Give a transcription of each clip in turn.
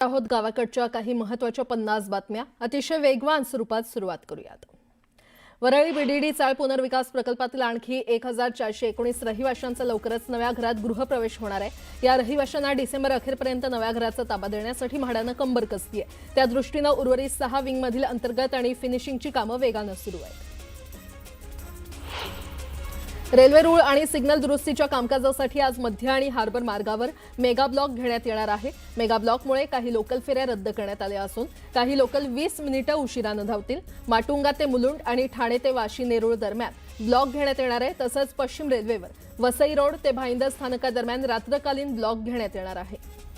आहोत गावाकडच्या काही महत्त्वाच्या 50 बातम्या अतिशय वेगवान स्वरूपात सुरुवात करूयात। वरळी बीडीडी चाळ पुनर्विकास प्रकल्पातील आणखी 1419 रहिवाशांचा लवकरच नव्या घरात गृहप्रवेश होणार आहे। या रहिवाशांना डिसेंबर अखेरपर्यंत नव्या घराचा ताबा देण्यासाठी म्हाडानं कंबर कसली आहे। त्या दृष्टीने उर्वरित 6 विंग मधील अंतर्गत आणि फिनिशिंगची कामं वेगाने सुरू आहेत। रेल्वे रूळ आणि सिग्नल दुरुस्तीच्या कामकाजासाठी आज मध्य आणि हार्बर मार्गावर मेगा ब्लॉक घेण्यात येणार आहे। मेगा ब्लॉकमुळे काही लोकल फेऱ्या रद्द करण्यात आल्या असून काही लोकल 20 मिनिटे उशिराने धावतील। माटुंगा ते मुलुंड आणि ठाणे ते वाशी नेरूळ दरम्यान ब्लॉक घेण्यात येणार आहे। तसंच पश्चिम रेल्वेवर वसई रोड ते भाईंदर स्थानकादरम्यान रात्रकालीन ब्लॉक घेण्यात येणार आहे।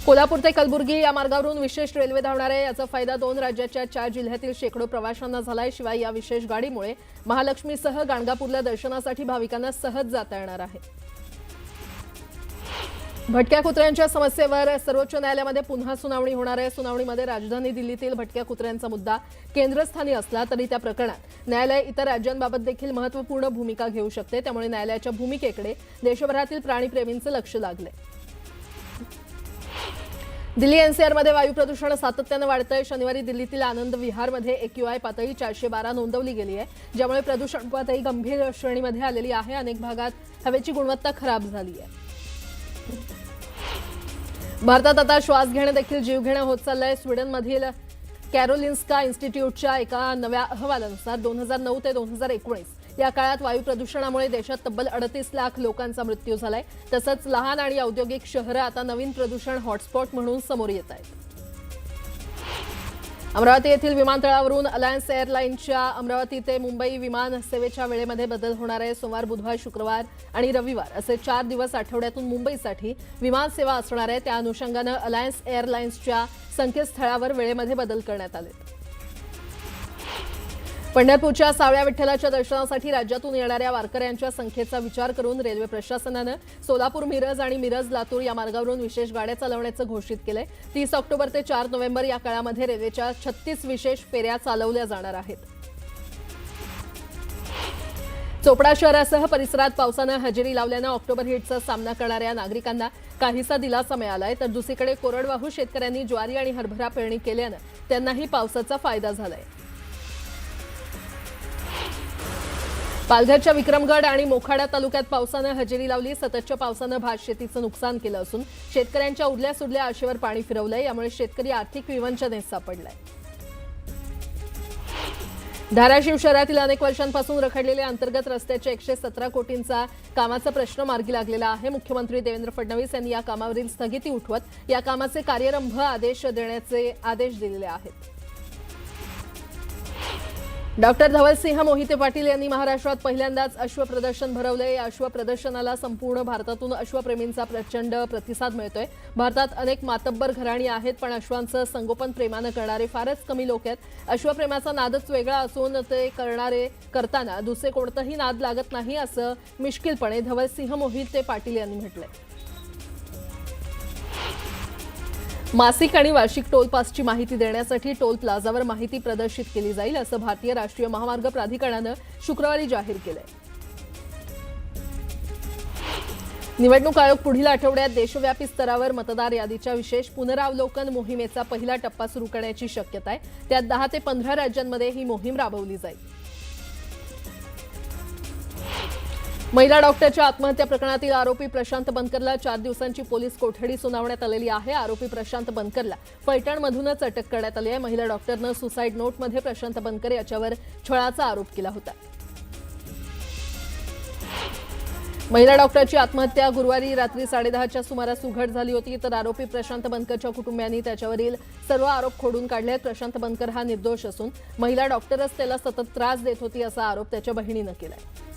कोल्हापूर ते कलबुर्गी या मार्गावरून विशेष रेल्वे धावणार आहे। याचा फायदा 2 राज्याच्या 4 जिल्ह्यातील शेकडो प्रवाशांना झालाय। शिवाय या विशेष गाडीमुळे महालक्ष्मीसह गाणगापूरला दर्शनासाठी भाविकांना सहज जाता येणार आहे। भटक्या कुत्र्यांच्या समस्येवर सर्वोच्च न्यायालयामध्ये पुन्हा सुनावणी होणार आहे। सुनावणीमध्ये राजधानी दिल्लीतील भटक्या कुत्र्यांचा मुद्दा केंद्रस्थानी असला तरी त्या प्रकरणात न्यायालय इतर राज्यांबाबत देखील महत्त्वपूर्ण भूमिका घेऊ शकते। त्यामुळे न्यायालयाच्या भूमिकेकडे देशभरातील प्राणीप्रेमींचे लक्ष लागले। दिल्ली एनसीआर मध्ये वायू प्रदूषण सातत्याने वाढतंय। शनिवारी दिल्लीतील आनंद विहारमध्ये AQI पातळी 412 नोंदवली गेली आहे, ज्यामुळे प्रदूषण पातळी गंभीर श्रेणीमध्ये आलेली आहे। अनेक भागात हवेची गुणवत्ता खराब झाली आहे। भारतात आता श्वास घेणे देखील जीवघेणे होत चाललंय। स्वीडनमधील कॅरोलिन्स्का इन्स्टिट्यूटच्या एका नव्या अहवालानुसार 2009 ते 2019 या काळात वायू प्रदूषणामुळे देशात तब्बल 38 लाख लोकांचा मृत्यू झालाय। तसंच लहान आणि औद्योगिक शहरं आता नवीन प्रदूषण हॉटस्पॉट म्हणून समोर येत आहेत। अमरावती येथील विमानतळावरून अलायन्स एअरलाइन्सच्या अमरावती ते मुंबई विमान सेवेच्या वेळेमध्ये बदल होणार आहे। सोमवार, बुधवार, शुक्रवार आणि रविवार असे 4 दिवस आठवड्यातून मुंबईसाठी विमान सेवा असणार आहे। त्या अनुषंगाने अलायन्स एअरलाइन्सच्या संकेतस्थळावर वेळेमध्ये बदल करण्यात आले। पंढरपूरच्या सावळ्या विठ्ठलाच्या दर्शनासाठी राज्यातून येणाऱ्या वारकऱ्यांच्या संख्येचा विचार करून रेल्वे प्रशासनाने सोलापूर मिरज आणि मिरज लातूर या मार्गावरून विशेष गाड्या चालवण्याचं घोषित केलंय। 30 ऑक्टोबर ते 4 नोव्हेंबर या काळामध्ये रेल्वेच्या 36 विशेष फेऱ्या चालवल्या जाणार आहेत। चोपडा शहरासह परिसरात पावसाने हजेरी लावल्याने ऑक्टोबर हिटचा सामना करणाऱ्या नागरिकांना काहीसा दिलासा मिळालाय। तर दुसरीकडे कोरडवाहू शेतकऱ्यांनी ज्वारी आणि हरभरा पेरणी केल्याने त्यांनाही पावसाचा फायदा झालाय। पालघरच्या विक्रमगड आणि मोखाडा तालुक्यात पावसाने हजेरी लावली। सततच्या पावसाने भात शेतीचं नुकसान केलं असून शेतकऱ्यांच्या उरल्या सुरल्या आशेवर पाणी फिरवलंय। यामुळे शेतकरी आर्थिक विवंचनेत सापडलाय। धाराशिव शहरातील अनेक वर्षांपासून रखडलेल्या अंतर्गत रस्त्याच्या 117 कोटींचा कामाचा प्रश्न मार्गी लागलेला आहे। मुख्यमंत्री देवेंद्र फडणवीस यांनी या कामावरील स्थगिती उठवत या कामाचे कार्यारंभ आदेश देण्याचे आदेश दिलेले आहेत। डॉक्टर धवलसिंह मोहिते पाटील यांनी महाराष्ट्रात पहिल्यांदाच अश्व प्रदर्शन भरवले। या अश्व प्रदर्शनाला संपूर्ण भारतातून अश्वप्रेमींचा प्रचंड प्रतिसाद मिळतोय। भारतात अनेक मातब्बर घराणी आहेत, पण अश्वांचं संगोपन प्रेमाने करणारे फारच कमी लोक आहेत। अश्वप्रेमाचा नादच वेगळा असून ते करताना दुसरे कोणतेही नाद लागत नाही, असं मिश्किलपणे धवलसिंह मोहिते पाटील यांनी म्हटलंय। मासिक आणि वार्षिक टोल पासची माहिती देण्यासाठी टोल प्लाझावर माहिती प्रदर्शित केली जाईल, असं भारतीय राष्ट्रीय महामार्ग प्राधिकरणाने शुक्रवारी जाहीर केलंय। निवडणूक आयोग पुढील आठवड्यात देशव्यापी स्तरावर मतदार यादीच्या विशेष पुनरावलोकन मोहिमेचा पहिला टप्पा सुरू करण्याची शक्यता आहे। त्यात 10 ते 15 राज्यांमध्ये ही मोहीम राबवली जाईल। महिला डॉक्टरच्या आत्महत्या प्रकरणातील आरोपी प्रशांत बनकरला 4 दिवसांची पोलीस कोठडी सुनावण्यात आलेली आहे। आरोपी प्रशांत बनकरला फलटणमधूनच अटक करण्यात आली आहे। महिला डॉक्टरनं सुसाईड नोटमध्ये प्रशांत बनकर याच्यावर छळाचा आरोप केला होता। महिला डॉक्टरची आत्महत्या गुरुवारी रात्री 10:30च्या सुमारास उघड झाली होती। तर आरोपी प्रशांत बनकरच्या कुटुंबियांनी त्याच्यावरील सर्व आरोप खोडून काढले आहेत। प्रशांत बनकर हा निर्दोष असून महिला डॉक्टरच त्याला सतत त्रास देत होती, असा आरोप त्याच्या बहिणीनं केलाय।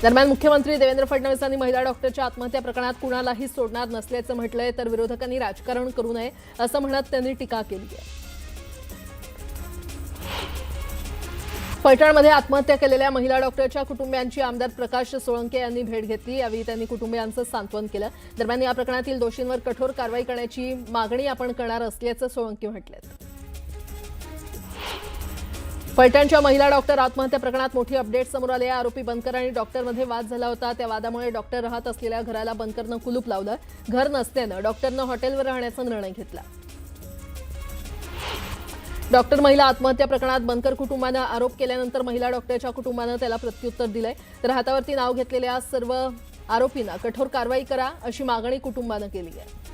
दरम्यान मुख्यमंत्री देवेंद्र फडणवीस यांनी महिला डॉक्टरच्या आत्महत्या प्रकरणात कुणालाही सोडणार नसल्याचं म्हटलंय। तर विरोधकांनी राजकारण करू नये असं म्हणत त्यांनी टीका केली आहे। फलटणमध्ये आत्महत्या केलेल्या महिला डॉक्टरच्या कुटुंबियांची आमदार प्रकाश सोळंके यांनी भेट घेतली। यावेळी त्यांनी कुटुंबियांचं सांत्वन केलं। दरम्यान या प्रकरणातील दोषींवर कठोर कारवाई करण्याची मागणी आपण करणार असल्याचं सोळंके म्हटलं। फलटणच्या महिला डॉक्टर आत्महत्या प्रकरणात मोठी अपडेट समोर आली आहे। आरोपी बनकर आणि डॉक्टरमध्ये वाद झाला होता। त्या वादामुळे डॉक्टर राहत असलेल्या घराला बनकरनं कुलूप लावलं। घर नसल्यानं डॉक्टरनं हॉटेलवर राहण्याचा निर्णय घेतला। डॉक्टर महिला आत्महत्या प्रकरणात बनकर कुटुंबानं आरोप केल्यानंतर महिला डॉक्टरच्या कुटुंबानं त्याला प्रत्युत्तर दिलंय। तर हातावरती नाव घेतलेल्या सर्व आरोपींना कठोर कारवाई करा अशी मागणी कुटुंबानं केली आहे।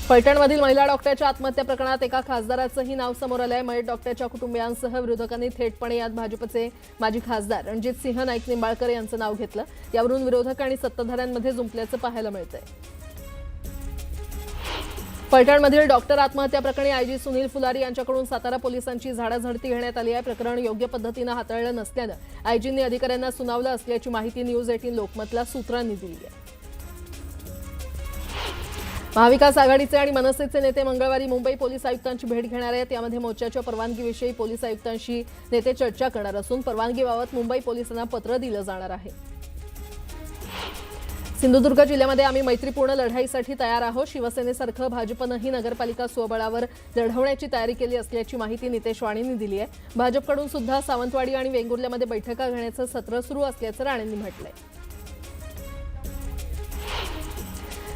फलटणमधील महिला डॉक्टरच्या आत्महत्या प्रकरणात एका खासदाराचंही नाव समोर आलंय। मयत डॉक्टरच्या कुटुंबियांसह विरोधकांनी थेटपणे यात भाजपचे माजी खासदार रणजितसिंह नाईक निंबाळकर यांचं नाव घेतलं। यावरून विरोधक आणि सत्ताधाऱ्यांमध्ये जुंपल्याचं पाहायला मिळतंय। फलटणमधील डॉक्टर आत्महत्या प्रकरणी आयजी सुनील फुलारी यांच्याकडून सातारा पोलिसांची झाडाझडती घेण्यात आली आहे। प्रकरण योग्य पद्धतीनं हाताळलं नसल्यानं आयजींनी अधिकाऱ्यांना सुनावलं असल्याची माहिती न्यूज 18 लोकमतला सूत्रांनी दिली आहे। महाविकास आघाडीचे आणि मनसेचे नेते मंगळवारी मुंबई पोलीस आयुक्तांची भेट घेणार आहेत। यामध्ये मोर्चाच्या परवानगीविषयी पोलीस आयुक्तांशी नेते चर्चा करणार असून परवानगीबाबत मुंबई पोलिसांना पत्र दिलं जाणार आहे। सिंधुदुर्ग जिल्ह्यामध्ये आम्ही मैत्रीपूर्ण लढाईसाठी तयार आहोत। शिवसेनेसारखं भाजपनंही नगरपालिका स्वबळावर लढवण्याची तयारी केली असल्याची माहिती नितेश राणेंनी दिली आहे। भाजपकडून सुद्धा सावंतवाडी आणि वेंगुर्ल्यामध्ये बैठका घेण्याचं सत्र सुरू असल्याचं राणेंनी म्हटलंय।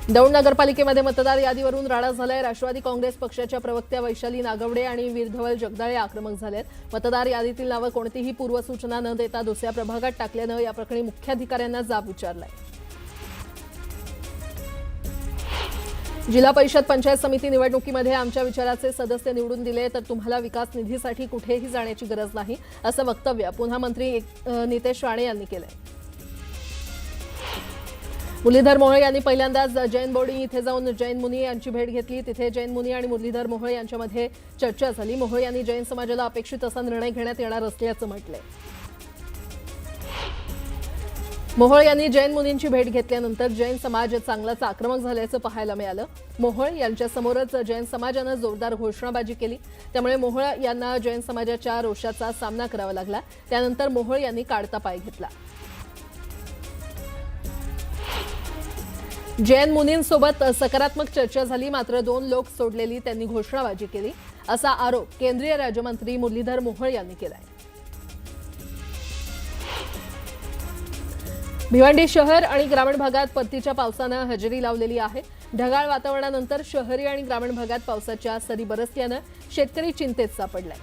दौंड नगरपालिकेमध्ये मतदार यादीवरून राडा झालाय। राष्ट्रवादी काँग्रेस पक्षाच्या प्रवक्त्या वैशाली नागवडे आणि वीरधवल जगदाळे आक्रमक झालेत। मतदार यादीतील नावं कोणतीही पूर्वसूचना न देता दुसऱ्या प्रभागात टाकल्यानं या प्रकरणी मुख्याधिकाऱ्यांना जाब विचारलाय। जिल्हा परिषद पंचायत समिती निवडणुकीमध्ये आमच्या विचाराचे सदस्य निवडून दिले तर तुम्हाला विकास निधीसाठी कुठेही जाण्याची गरज नाही असं वक्तव्य पुन्हा मंत्री नितेश राणे यांनी केलंय। मुरलीधर मोहोळ यांनी पहिल्यांदाच जैन बोर्डिंग इथे जाऊन जैन मुनी यांची भेट घेतली। तिथे जैन मुनी आणि मुरलीधर मोहोळ यांच्यामध्ये चर्चा झाली। मोहोळ यांनी जैन समाजाला अपेक्षित असा निर्णय घेण्यात येणार असल्याचं म्हटलंय। मोहोळ यांनी जैन मुनींची भेट घेतल्यानंतर जैन समाज चांगलाच आक्रमक झाल्याचं पाहायला मिळालं। मोहोळ यांच्यासमोरच जैन समाजानं जोरदार घोषणाबाजी केली। त्यामुळे मोहोळ यांना जैन समाजाच्या रोषाचा सामना करावा लागला। त्यानंतर मोहोळ यांनी काढता पाय घेतला। जैन मुनींसोबत सकारात्मक चर्चा झाली, मात्र 2 लोक सोडलेली त्यांनी घोषणाबाजी केली असा आरोप केंद्रीय राज्यमंत्री मुरलीधर मोहोळ यांनी केलाय। भिवंडी शहर आणि ग्रामीण भागात परतीच्या पावसानं हजेरी लावलेली आहे। ढगाळ वातावरणानंतर शहरी आणि ग्रामीण भागात पावसाच्या सरी बरसल्यानं शेतकरी चिंतेत सापडलाय।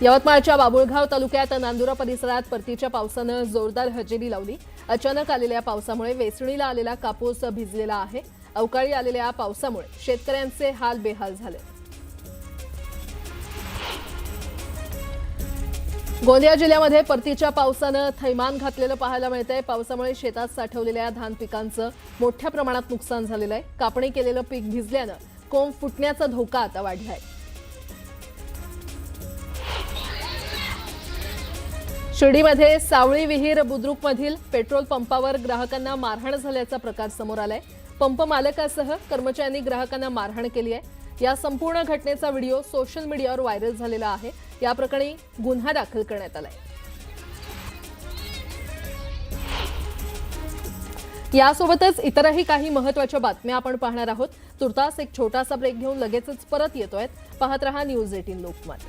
यवतमाळच्या बाबुळगाव तालुक्यात नांदुरा परिसरात परतीच्या पावसानं जोरदार हजेरी लावली। अचानक आलेल्या पावसामुळे वेचणीला आलेला कापूस भिजलेला आहे। अवकाळी आलेल्या पावसामुळे शेतकऱ्यांचे हाल बेहाल झाले। गोंदिया जिल्ह्यामध्ये परतीच्या पावसानं थैमान घातलेलं पाहायला मिळतंय। पावसामुळे शेतात साठवलेल्या धान पिकांचं मोठ्या प्रमाणात नुकसान झालेलं आहे। कापणी केलेलं पीक भिजल्यानं कोंब फुटण्याचा धोका आता वाढलाय। शिर्डीमध्ये सावळी विहीर बुद्रुकमधील पेट्रोल पंपावर ग्राहकांना मारहाण झाल्याचा प्रकार समोर आलाय। पंप मालकासह कर्मचाऱ्यांनी ग्राहकांना मारहाण केली आहे। या संपूर्ण घटनेचा व्हिडिओ सोशल मीडियावर व्हायरल झालेला आहे। या प्रकरणी गुन्हा दाखल करण्यात आलाय। यासोबतच इतरही काही महत्त्वाच्या बातम्या आपण पाहणार आहोत। तुर्तास एक छोटासा ब्रेक घेऊन लगेचच परत येतोय। पाहत रहा न्यूज 18 लोकमत।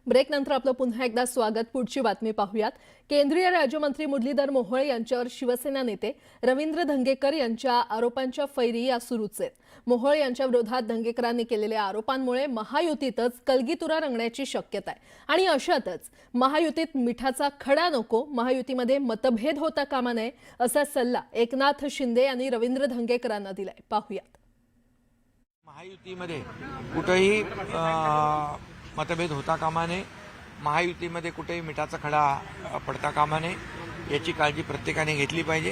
ब्रेक नंतर आपलं पुन्हा एकदा स्वागत। पुढची बातमी पाहूयात। केंद्रीय राज्यमंत्री मुरलीधर मोहोळ यांच्यावर शिवसेना नेते रवींद्र धंगेकर यांच्या आरोपांच्या फैरी या सुरूच आहेत। मोहोळ यांच्या विरोधात धंगेकरांनी केलेल्या आरोपांमुळे महायुतीतच कलगीतुरा रंगण्याची शक्यता आहे आणि अशातच महायुतीत मिठाचा खडा नको, महायुतीमध्ये मतभेद होता कामा नये असा सल्ला एकनाथ शिंदे यांनी रवींद्र धंगेकरांना दिलाय। पाहूयात। महायुतीमध्ये कुठेही मतभेद होता कामा नये, महायुतीमध्ये कुठेही मिठाचा खडा पडता कामा नये याची काळजी प्रत्येकाने घेतली पाहिजे।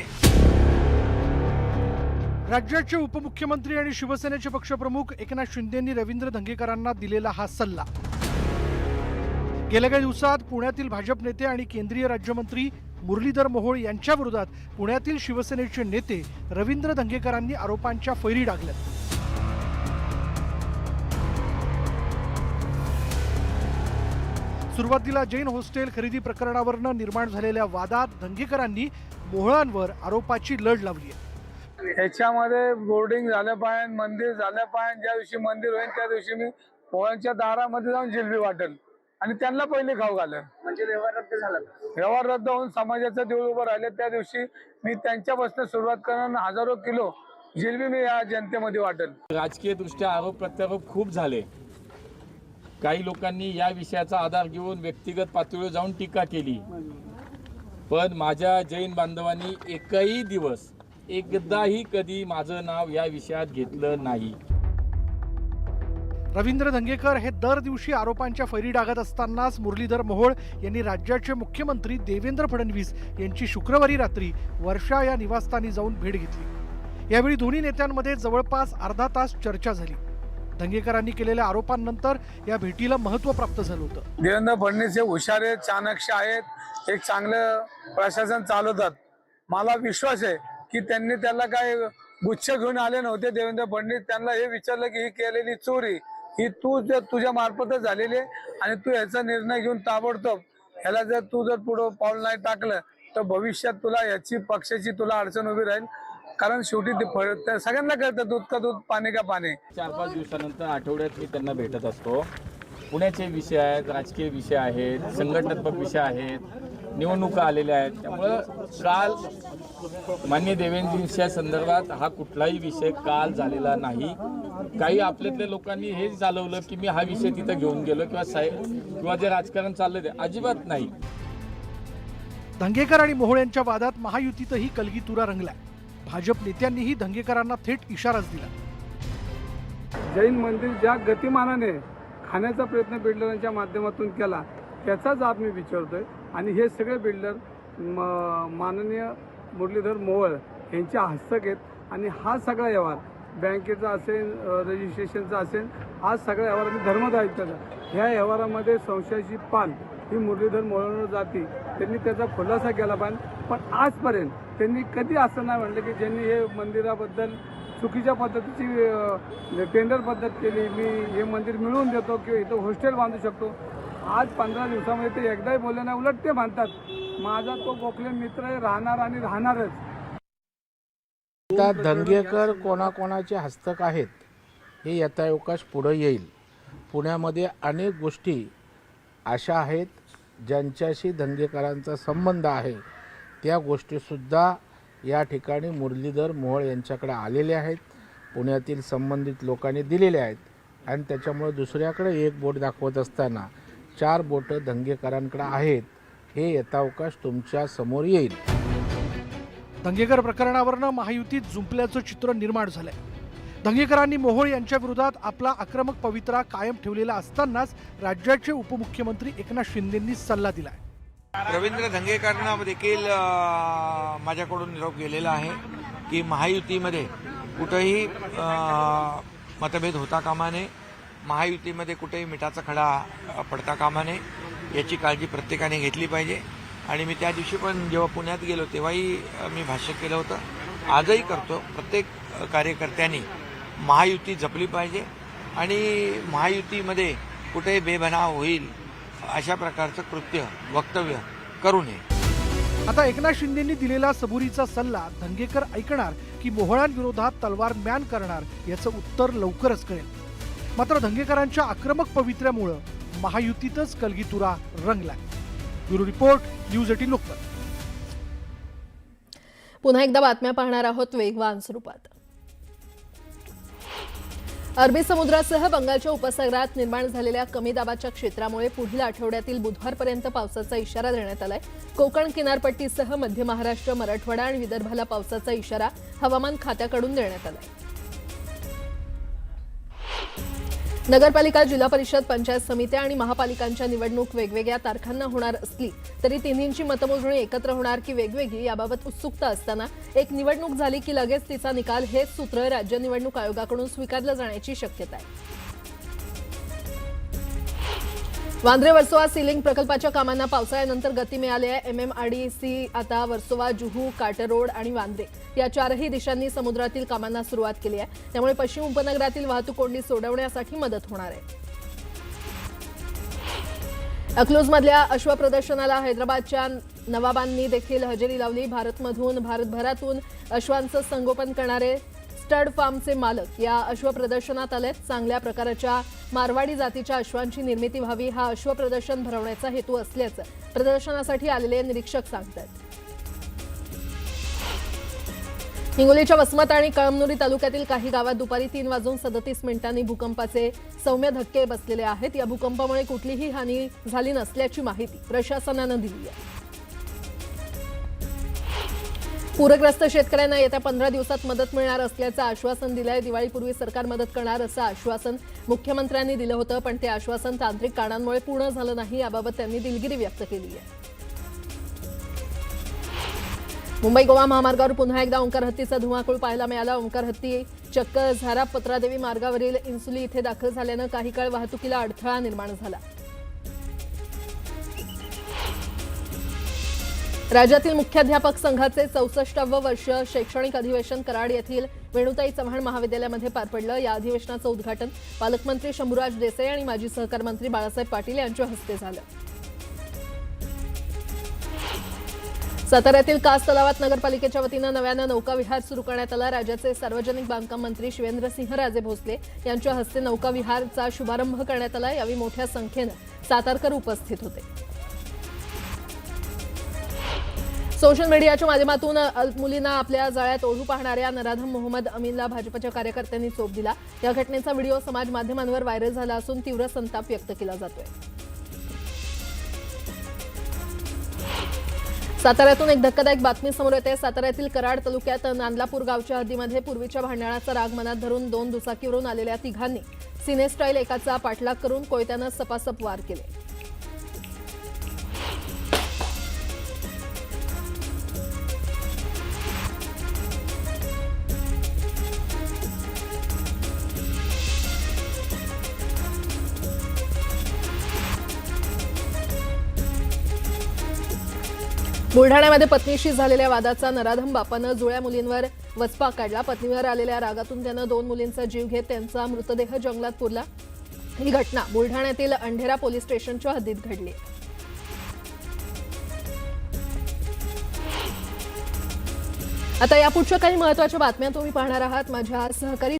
राज्याचे उपमुख्यमंत्री आणि शिवसेनेचे पक्षप्रमुख एकनाथ शिंदेंनी रवींद्र धंगेकरांना दिलेला हा सल्ला गेल्या काही दिवसात पुण्यातील भाजप नेते आणि केंद्रीय राज्यमंत्री मुरलीधर मोहोळ यांच्या विरोधात पुण्यातील शिवसेनेचे नेते रवींद्र धंगेकरांनी आरोपांच्या फैरी डागल्यात। सुरुवातीला जैन हॉस्टेल खरेदी प्रकरणावरनं निर्माण झालेल्या वादात दंगेकरांनी मोहळांवर आरोपाची लढ लावली आहे. ह्याच्यामध्ये बोर्डिंग झालं पाहिजे, मंदिर झालं पाहिजे. ज्या दिवशी मंदिर होईल त्या दिवशी मी पोळ्यांच्या दारामध्ये जाऊन जिलबी वाटेल आणि त्यांना पहिले खाऊ घालेल. म्हणजे व्यवहार रद्द झाला. व्यवहार रद्द होऊन समाजाचं देऊळ उभं राहिले त्या दिवशी मी त्यांच्यापासून सुरुवात करून हजारो किलो जिलबी मी या जनतेमध्ये वाटेल. राजकीय दृष्ट्या आरोप प्रत्यारोप खूप झाले. काही लोकांनी या विषयाचा आधार घेऊन व्यक्तिगत पातळीवर जाऊन टीका केली, पण माझ्या जैन बांधवांनी एकही दिवस एकदाही कधी माझं नाव या विषयात घेतलं नाही. रवींद्र धंगेकर हे दर दिवशी आरोपांच्या फैरी डागत असतानाच मुरलीधर मोहोळ यांनी राज्याचे मुख्यमंत्री देवेंद्र फडणवीस यांची शुक्रवारी रात्री वर्षा या निवासस्थानी जाऊन भेट घेतली. यावेळी दोन्ही नेत्यांमध्ये जवळपास अर्धा तास चर्चा झाली. धंगेकरांनी केलेल्या आरोपांनंतर या भेटीला महत्त्व प्राप्त झालं होतं. देवेंद्र फडणवीस हे हुशार आहेत, चाणक्य आहेत, एक चांगलं प्रशासन चालवतात. मला विश्वास आहे की त्यांनी त्याला काय गुच्छ घेऊन आले नव्हते. देवेंद्र फडणवीस त्यांना हे विचारलं की ही केलेली चोरी ही तुझ्या मार्फतच झालेली आहे आणि तू याचा निर्णय घेऊन ताबडतोब ह्याला जर तू जर पुढं पाऊल नाही टाकलं तर भविष्यात तुला याची पक्षाची तुला अडचण उभी राहील. कारण शेवटी सगळ्यांना कळतं दूध का दूध पाणी का पाणी. 4-5 दिवसानंतर आठवड्यात मी त्यांना भेटत असतो. पुण्याचे विषय आहेत, राजकीय विषय आहेत, संघटनात्मक विषय आहेत, निवडणुका आलेल्या आहेत. त्यामुळं काल माननीय देवेंद्रजींच्या संदर्भात हा कुठलाही विषय काल झालेला नाही. काही आपल्यातल्या लोकांनी हे चालवलं की मी हा विषय तिथं घेऊन गेलो किंवा जे राजकारण चाललं ते अजिबात नाही. धंगेकर आणि मोहोळ यांच्या वादात महायुतीतही कलगीतुरा रंगलाय. भाजप नेत्यांनीही धंगेकरांना थेट इशाराच दिला. जैन मंदिर ज्या गतिमानाने खाण्याचा प्रयत्न बिल्डरांच्या माध्यमातून केला त्याचाच आज मी विचारतोय. आणि हे सगळे बिल्डर माननीय मुरलीधर मोहोळ यांच्या हस्तक आहेत. आणि हा सगळा व्यवहार बँकेचा असेल, रजिस्ट्रेशनचा असेल, हा सगळा व्यवहार मी धर्मदायित्वाचा. ह्या व्यवहारामध्ये संशयाची पाल ही मुरलीधर मोहोळवर जाती. त्यांनी त्याचा खुलासा केला पाहिजे. पण आजपर्यंत त्यांनी कधी असं नाही म्हटलं की ज्यांनी हे मंदिराबद्दल चुकीच्या पद्धतीची टेंडर पद्धत केली, मी हे मंदिर मिळवून देतो किंवा इथं हॉस्टेल बांधू शकतो. आज 15 दिवसामध्ये ते एकदाही बोलले नाही. उलट ते म्हणतात माझा तो गोखले मित्र आहे, राहणार आणि राहणारच. आता धंगेकर कोणाकोणाचे हस्तक आहेत हे यथावकाश पुढे येईल. पुण्यामध्ये अनेक गोष्टी अशा आहेत ज्यांच्याशी धंगेकरांचा संबंध आहे. त्या गोष्टीसुद्धा या ठिकाणी मुरलीधर मोहोळ यांच्याकडे आलेल्या आहेत, पुण्यातील संबंधित लोकांनी दिलेल्या आहेत. आणि त्याच्यामुळे दुसऱ्याकडे एक बोट दाखवत असताना 4 बोटं धंगेकरांकडे आहेत हे यथावकाश तुमच्या समोर येईल. धंगेकर प्रकरणावरनं महायुतीत जुंपल्याचं चित्र निर्माण झालंय. धंगेकरांनी मोहोळ यांच्या विरोधात आपला आक्रमक पवित्रा कायम ठेवलेला असतानाच राज्याचे उपमुख्यमंत्री एकनाथ शिंदेंनी सल्ला दिलाय. रवींद्र धंगेकरांना देखील माझ्याकडून निरोप गेलेला आहे की महायुतीमध्ये कुठेही मतभेद होता कामा नये, महायुतीमध्ये कुठेही मिठाचा खडा पडता कामा नये, याची काळजी प्रत्येकाने घेतली पाहिजे. आणि मी त्या दिवशी पण जेव्हा पुण्यात गेलो तेव्हाही मी भाष्य केलं होतं, आजही करतो. प्रत्येक कार्यकर्त्यांनी महायुती जपली पाहिजे आणि महायुतीमध्ये कुठेही बेबनाव होईल अशा प्रकारचं कृत्य वक्तव्य करू नये. आता एकनाथ शिंदेंनी दिलेला सबुरीचा सल्ला धंगेकर ऐकणार की मोहोळांविरोधात तलवार म्यान करणार याचं उत्तर लवकरच कळेल. मात्र धंगेकरांच्या आक्रमक पवित्र्यामुळं महायुतीतच कलगीतुरा रंगलाय. Bureau report, news 18 Lokmat. पुन्हा एकदा बातम्या पाहणार आहोत वेगवान स्वरूपात. अरबी समुद्रासह बंगालच्या उपसागरात निर्माण झालेल्या कमी दाबाच्या क्षेत्रामुळे पुढील आठवड्यातील बुधवारपर्यंत पावसाचा इशारा देण्यात आलाय. कोकण किनारपट्टीसह मध्य महाराष्ट्र, मराठवाडा आणि विदर्भाला पावसाचा इशारा हवामान खात्याकडून देण्यात आलाय. नगरपालिका, जिल्हा परिषद, पंचायत समित्या आणि महापालिकांच्या निवडणूक वेगवेगळ्या तारखांना होणार असली तरी तिन्हींची मतमोजणी एकत्र होणार की वेगवेगळी याबाबत उत्सुकता असताना एक निवडणूक झाली की लगेच तिचा निकाल हेच सूत्र राज्य निवडणूक आयोगाकडून स्वीकारलं जाण्याची शक्यता आहे. वांद्रे वर्सोवा सीलिंग प्रकल्पाच्या कामांना पावसाळ्यानंतर गती मिळाली आहे. MMRDC आता वर्सोवा, जुहू, काटर रोड आणि वांद्रे या 4ही दिशांनी समुद्रातील कामांना सुरुवात केली आहे. त्यामुळे पश्चिम उपनगरातील वाहतूक कोंडी सोडवण्यासाठी मदत होणार आहे. अकलूजमधल्या अश्व प्रदर्शनाला हैदराबादच्या नवाबांनी देखील हजेरी लावली. भारतभरातून अश्वांचं संगोपन करणारे स्टड फार्मचे मालक या अश्व प्रदर्शनात आलेत. चांगल्या प्रकारच्या मारवाडी जातीच्या अश्वांची निर्मिती व्हावी हा अश्व प्रदर्शन भरवण्याचा हेतू असल्याचं प्रदर्शनासाठी आलेले निरीक्षक सांगतात. हिंगोलीच्या वसमत आणि कळमनुरी तालुक्यातील काही गावात दुपारी 3:37 भूकंपाचे सौम्य धक्के बसलेले आहेत. या भूकंपामुळे कुठलीही हानी झाली नसल्याची माहिती प्रशासनानं दिली आहे. पूरग्रस्त शेतकऱ्यांना येत्या 15 दिवसात मदत मिळणार असल्याचं आश्वासन दिलंय. दिवाळीपूर्वी सरकार मदत करणार असं आश्वासन मुख्यमंत्र्यांनी दिलं होतं, पण ते आश्वासन तांत्रिक कारणांमुळे पूर्ण झालं नाही. याबाबत त्यांनी दिलगिरी व्यक्त केली आहे. मुंबई गोवा महामार्गावर पुन्हा एकदा ओंकार हत्तीचा धुमाकूळ पाहायला मिळाला. ओंकार हत्ती चक्क झारा पत्रादेवी मार्गावरील इन्सुली इथे दाखल झाल्यानं काही काळ वाहतुकीला अडथळा निर्माण झाला. राज्यातील मुख्याध्यापक संघाचे 64वं वर्ष शैक्षणिक अधिवेशन कराड येथील वेणुताई चव्हाण महाविद्यालयामध्ये पार पडलं. या अधिवेशनाचं उद्घाटन पालकमंत्री शंभूराज देसाई आणि माजी सहकार मंत्री बाळासाहेब पाटील यांच्या हस्ते झालं. साताऱ्यातील कास तलावात नगरपालिकेच्या वतीनं नव्यानं नौकाविहार सुरू करण्यात आला. राज्याचे सार्वजनिक बांधकाम मंत्री शिवेंद्रसिंहराजे भोसले यांच्या हस्ते नौकाविहारचा शुभारंभ करण्यात आला. यावेळी मोठ्या संख्येनं सातारकर उपस्थित होते. सोशल मीडियाच्या माध्यमातून मुलींना आपल्या जाळ्यात ओढू पाहणाऱ्या नराधम मोहम्मद अमीनला भाजपच्या कार्यकर्त्यांनी चोप दिला. या घटनेचा व्हिडिओ समाज माध्यमांवर व्हायरल झाला असून तीव्र संताप व्यक्त केला जातोय. साताऱ्यातून एक धक्कादायक बातमी समोर येते. साताऱ्यातील कराड तालुक्यात नांदलापूर गावच्या हद्दीमध्ये पूर्वीच्या भांडणाचा राग मनात धरून 2 दुचाकीवरून आलेल्या तिघांनी सिनेस्टाईल एकाचा पाठलाग करून कोयत्यानं सपासप वार केले. बुलढाण्यामध्ये पत्नीशी झालेल्या वादाचा नराधम बापानं जुळ्या मुलींवर वचपा काढला. पत्नीवर आलेल्या रागातून त्यानं 2 मुलींचा जीव घेत त्यांचा मृतदेह जंगलात पुरला. ही घटना बुलढाण्यातील अंढेरा पोलीस स्टेशनच्या हद्दीत घडली. आता यापुढच्या काही महत्त्वाच्या बातम्या तुम्ही पाहणार आहात. माझ्या सहकारी